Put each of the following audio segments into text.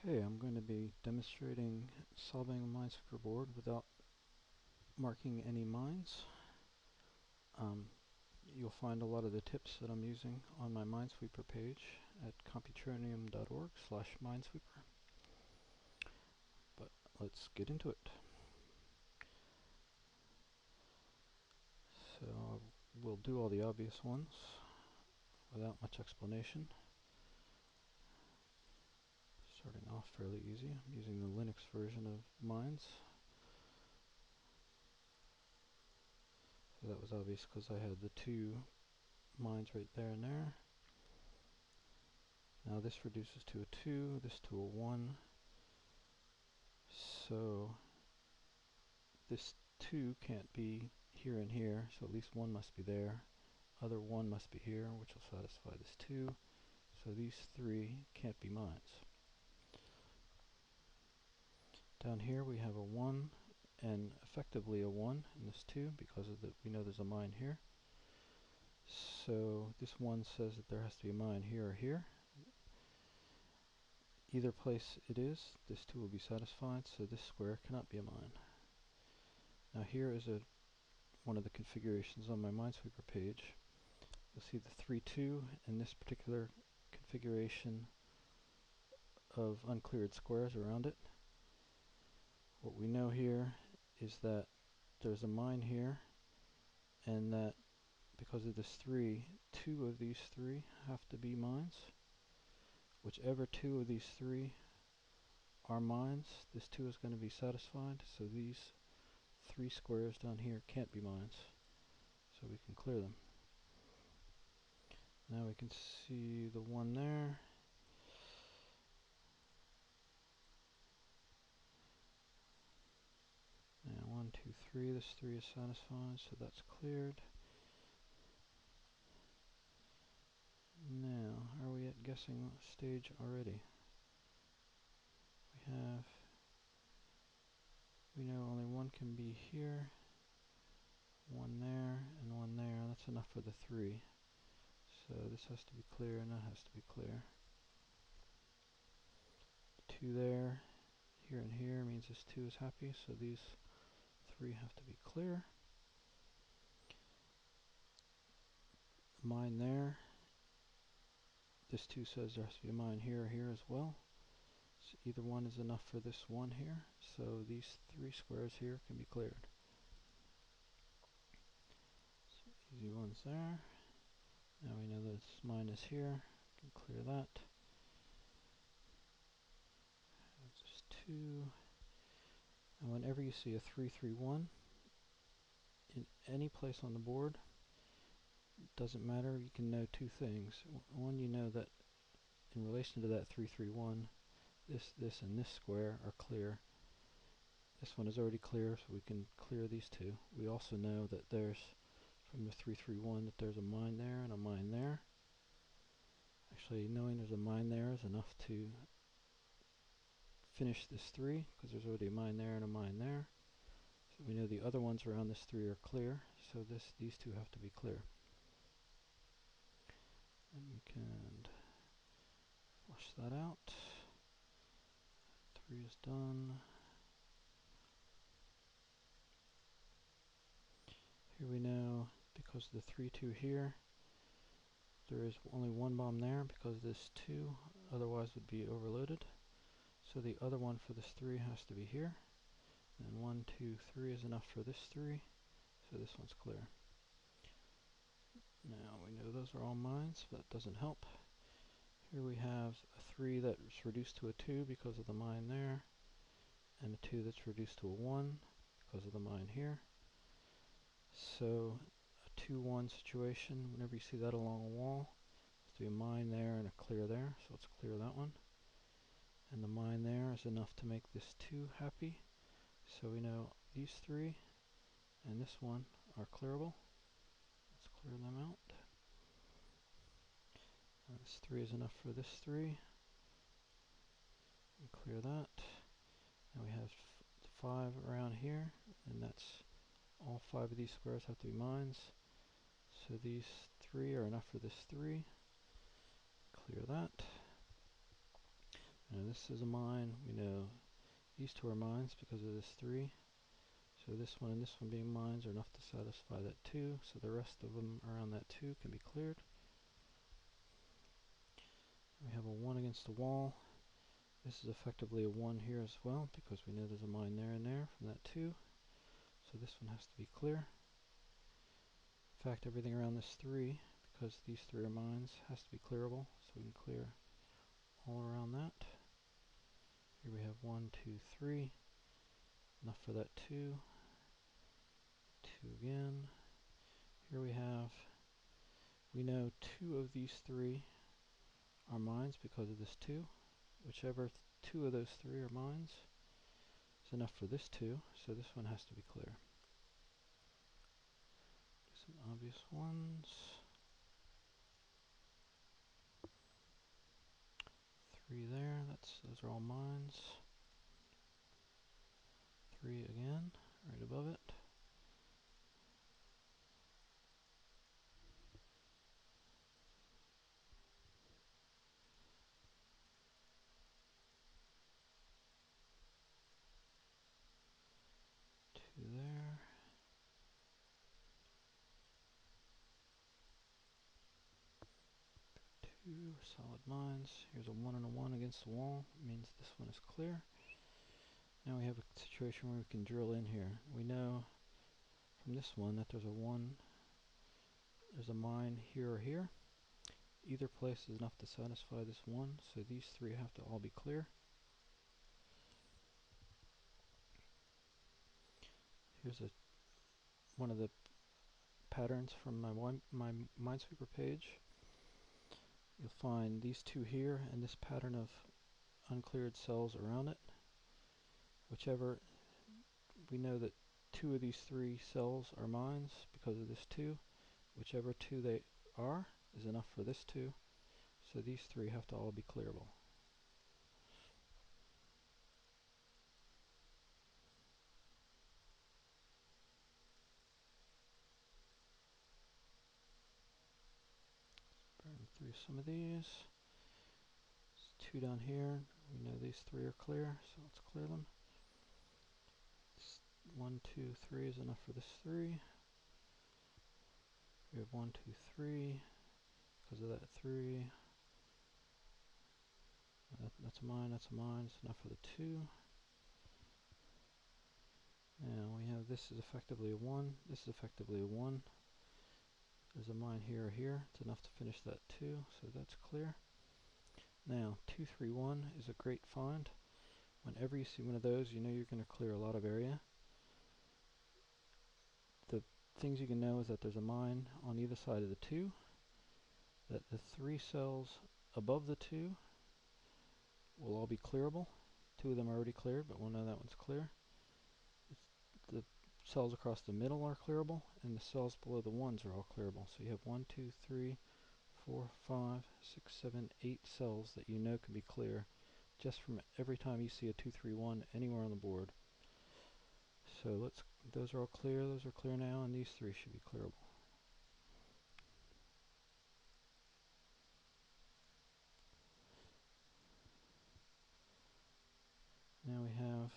Okay, I'm going to be demonstrating solving a Minesweeper board without marking any mines. You'll find a lot of the tips that I'm using on my Minesweeper page at computronium.org/minesweeper. But let's get into it. So we'll do all the obvious ones without much explanation. Starting off fairly easy. I'm using the Linux version of Mines. So that was obvious because I had the two mines right there and there. Now this reduces to a 2, this to a 1. So this 2 can't be here and here, so at least 1 must be there. Other 1 must be here, which will satisfy this 2. So these 3 can't be mines. Down here we have a 1 and effectively a 1 in this 2 because of we know there's a mine here. So this 1 says that there has to be a mine here or here. Either place it is, this 2 will be satisfied, so this square cannot be a mine. Now here is one of the configurations on my Minesweeper page. You'll see the 3-2 in this particular configuration of uncleared squares around it. What we know here is that there's a mine here, and that because of this 3, 2 of these 3 have to be mines. Whichever 2 of these 3 are mines, this 2 is going to be satisfied, so these 3 squares down here can't be mines, so we can clear them. Now we can see the 1 there. Now 1, 2, 3, this 3 is satisfied, so that's cleared. Now, are we at guessing stage already? We know only 1 can be here, 1 there, and 1 there. That's enough for the 3. So this has to be clear, and that has to be clear. 2 there, here and here means this 2 is happy, so these 3 have to be clear. Mine there. This 2 says there has to be a mine here or here as well. So either one is enough for this 1 here, so these 3 squares here can be cleared. So easy ones there. Now we know this mine is here, can clear that. That's 2. And whenever you see a 3, 3, 1 in any place on the board, doesn't matter, you can know 2 things. One, you know that in relation to that 3, 3, 1, this, and this square are clear. This one is already clear, so we can clear these 2. We also know that there's, from the 3, 3, 1, that there's a mine there and a mine there. Actually, knowing there's a mine there is enough to finish this 3, because there's already a mine there and a mine there. So we know the other ones around this 3 are clear, so these 2 have to be clear. And we can flush that out. 3 is done. Here we know, because of the 3, 2 here, there is only 1 bomb there because this 2 otherwise would be overloaded. So the other one for this 3 has to be here. And 1, 2, 3 is enough for this 3, so this one's clear. Now we know those are all mines, but that doesn't help. Here we have a 3 that's reduced to a 2 because of the mine there, and a 2 that's reduced to a 1 because of the mine here. So a 2, 1 situation, whenever you see that along a wall, there's to be a mine there and a clear there, so let's clear that one. And the mine there is enough to make this 2 happy, so we know these 3 and this one are clearable. Let's clear them out. This 3 is enough for this 3. And clear that. Now we have 5 around here, and that's all 5 of these squares have to be mines. So these 3 are enough for this 3. Clear that. Now this is a mine. We know these two are mines because of this 3. So this one and this one being mines are enough to satisfy that 2. So the rest of them around that 2 can be cleared. We have a 1 against the wall. This is effectively a 1 here as well because we know there's a mine there and there from that 2. So this one has to be clear. In fact, everything around this 3, because these 3 are mines, has to be clearable. So we can clear all around that. Here we have 1, 2, 3. Enough for that 2. 2 again. Here we know 2 of these 3 are mines because of this 2. Whichever 2 of those 3 are mines is enough for this 2, so this one has to be clear. Do some obvious ones. 3 there, those are all mines. 3 again, right above it. There. 2 solid mines. Here's a 1 and a 1 against the wall. Means this one is clear. Now we have a situation where we can drill in here. We know from this one that there's a mine here or here. Either place is enough to satisfy this 1, so these 3 have to all be clear. Here's one of the patterns from my Minesweeper page. You'll find these 2 here and this pattern of uncleared cells around it. Whichever, we know that 2 of these 3 cells are mines because of this 2. Whichever 2 they are is enough for this 2. So these 3 have to all be clearable. Burn through some of these. There's 2 down here. We know these 3 are clear, so let's clear them. 1, 2, 3 is enough for this 3. We have 1, 2, 3. Because of that 3. That's a mine, that's a mine. It's enough for the 2. Now we have this is effectively a 1. This is effectively a 1. There's a mine here or here. It's enough to finish that 2, so that's clear. Now 2, 3, 1 is a great find. Whenever you see one of those, you know you're going to clear a lot of area. The things you can know is that there's a mine on either side of the 2, that the 3 cells above the 2 will all be clearable. 2 of them are already cleared, but we'll know that one's clear. The cells across the middle are clearable, and the cells below the 1s are all clearable. So you have 1, 2, 3, 4, 5, 6, 7, 8 cells that you know can be clear just from every time you see a 2, 3, 1 anywhere on the board. So those are all clear, those are clear now, and these 3 should be clearable. Now we have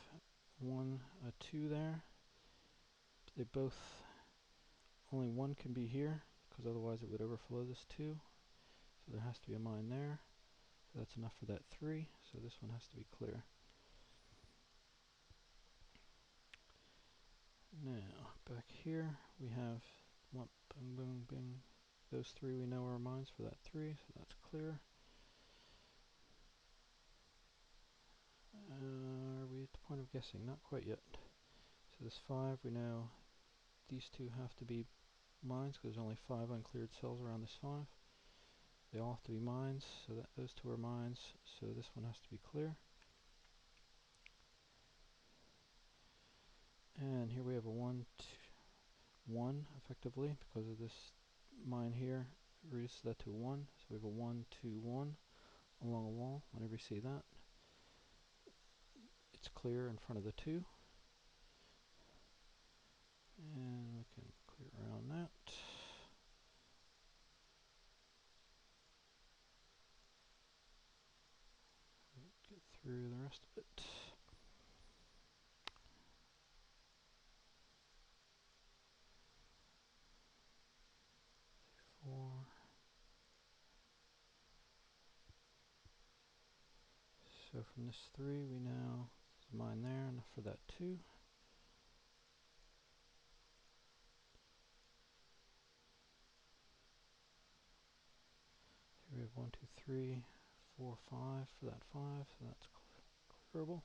2 there. They both, only 1 can be here, because otherwise it would overflow this 2. So there has to be a mine there. So that's enough for that 3, so this one has to be clear. Now, back here we have one, boom, boom, bing. Those 3 we know are mines for that 3, so that's clear. Are we at the point of guessing? Not quite yet. So this 5, we know these 2 have to be mines because there's only 5 uncleared cells around this 5. They all have to be mines, so that those 2 are mines, so this one has to be clear. And here we have a 1, 2, 1 effectively because of this mine here. Reduces that to a 1, so we have a 1, 2, 1 along a wall. Whenever you see that, it's clear in front of the 2. And we can clear around that. Get through the rest of it. Four. So from this 3, we now mine there, and for that 2. Here we have 1, 2, 3, 4, 5 for that 5, so that's clearable. 1,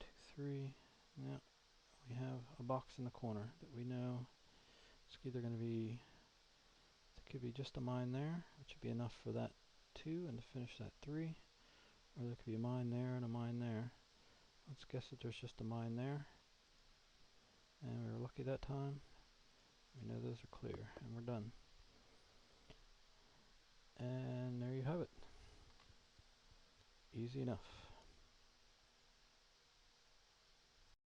2, 3. Now we have a box in the corner that we know it's either going to be, it could be just a mine there, which would be enough for that 2 and to finish that 3, or there could be a mine there and a mine there. Let's guess that there's just a mine there, and we were lucky that time. We know those are clear, and we're done. And there you have it. Easy enough.